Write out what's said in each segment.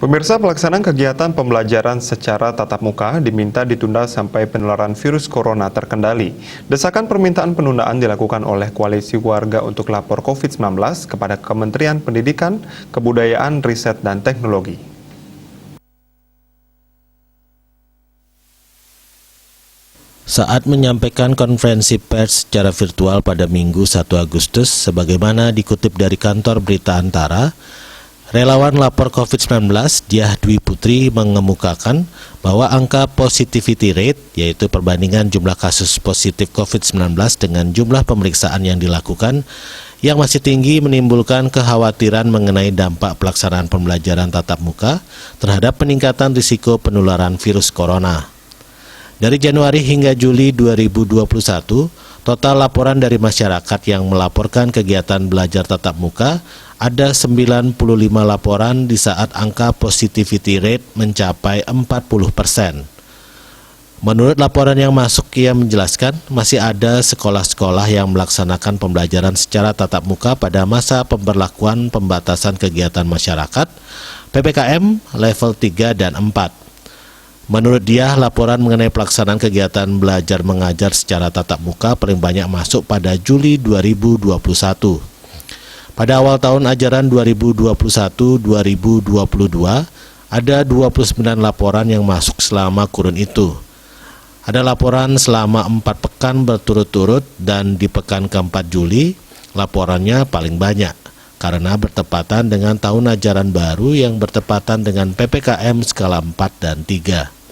Pemirsa, pelaksanaan kegiatan pembelajaran secara tatap muka diminta ditunda sampai penularan virus corona terkendali. Desakan permintaan penundaan dilakukan oleh Koalisi Warga untuk Lapor COVID-19 kepada Kementerian Pendidikan, Kebudayaan, Riset, dan Teknologi. Saat menyampaikan konferensi pers secara virtual pada Minggu 1 Agustus, sebagaimana dikutip dari kantor berita Antara, relawan lapor COVID-19 Diah Dwi Putri mengemukakan bahwa angka positivity rate, yaitu perbandingan jumlah kasus positif COVID-19 dengan jumlah pemeriksaan yang dilakukan, yang masih tinggi menimbulkan kekhawatiran mengenai dampak pelaksanaan pembelajaran tatap muka terhadap peningkatan risiko penularan virus corona. Dari Januari hingga Juli 2021, total laporan dari masyarakat yang melaporkan kegiatan belajar tatap muka ada 95 laporan di saat angka positivity rate mencapai 40%. Menurut laporan yang masuk, ia menjelaskan masih ada sekolah-sekolah yang melaksanakan pembelajaran secara tatap muka pada masa pemberlakuan pembatasan kegiatan masyarakat PPKM level 3 dan 4. Menurut dia, laporan mengenai pelaksanaan kegiatan belajar mengajar secara tatap muka paling banyak masuk pada Juli 2021. Pada awal tahun ajaran 2021-2022, ada 29 laporan yang masuk selama kurun itu. Ada laporan selama 4 pekan berturut-turut dan di pekan ke-4 Juli, laporannya paling banyak karena bertepatan dengan tahun ajaran baru yang bertepatan dengan PPKM skala 4 dan 3.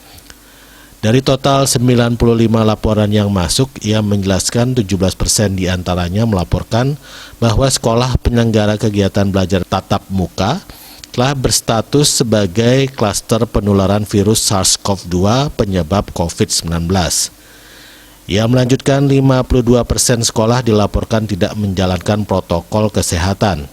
Dari total 95 laporan yang masuk, ia menjelaskan 17% diantaranya melaporkan bahwa sekolah penyelenggara kegiatan belajar tatap muka telah berstatus sebagai klaster penularan virus SARS-CoV-2 penyebab COVID-19. Ia melanjutkan 52% sekolah dilaporkan tidak menjalankan protokol kesehatan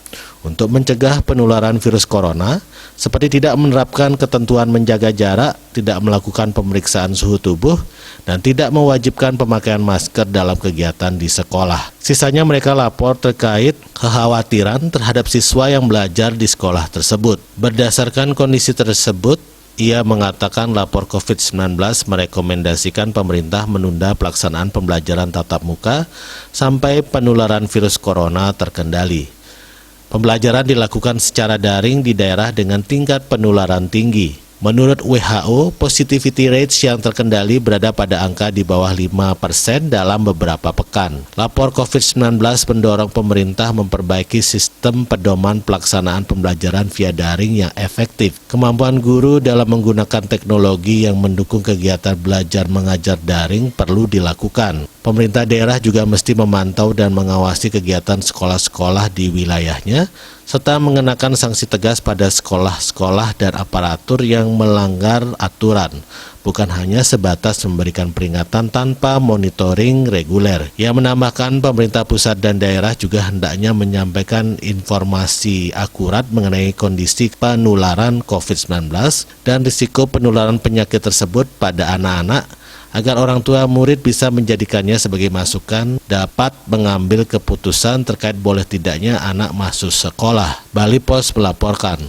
untuk mencegah penularan virus corona, seperti tidak menerapkan ketentuan menjaga jarak, tidak melakukan pemeriksaan suhu tubuh, dan tidak mewajibkan pemakaian masker dalam kegiatan di sekolah. Sisanya mereka lapor terkait kekhawatiran terhadap siswa yang belajar di sekolah tersebut. Berdasarkan kondisi tersebut, ia mengatakan lapor COVID-19 merekomendasikan pemerintah menunda pelaksanaan pembelajaran tatap muka sampai penularan virus corona terkendali. Pembelajaran dilakukan secara daring di daerah dengan tingkat penularan tinggi. Menurut WHO, positivity rates yang terkendali berada pada angka di bawah 5% dalam beberapa pekan. Lapor COVID-19 mendorong pemerintah memperbaiki sistem pedoman pelaksanaan pembelajaran via daring yang efektif. Kemampuan guru dalam menggunakan teknologi yang mendukung kegiatan belajar mengajar daring perlu dilakukan. Pemerintah daerah juga mesti memantau dan mengawasi kegiatan sekolah-sekolah di wilayahnya, serta mengenakan sanksi tegas pada sekolah-sekolah dan aparatur yang melanggar aturan, bukan hanya sebatas memberikan peringatan tanpa monitoring reguler. Ia menambahkan pemerintah pusat dan daerah juga hendaknya menyampaikan informasi akurat mengenai kondisi penularan COVID-19 dan risiko penularan penyakit tersebut pada anak-anak, agar orang tua murid bisa menjadikannya sebagai masukan dapat mengambil keputusan terkait boleh tidaknya anak masuk sekolah. Bali Pos melaporkan.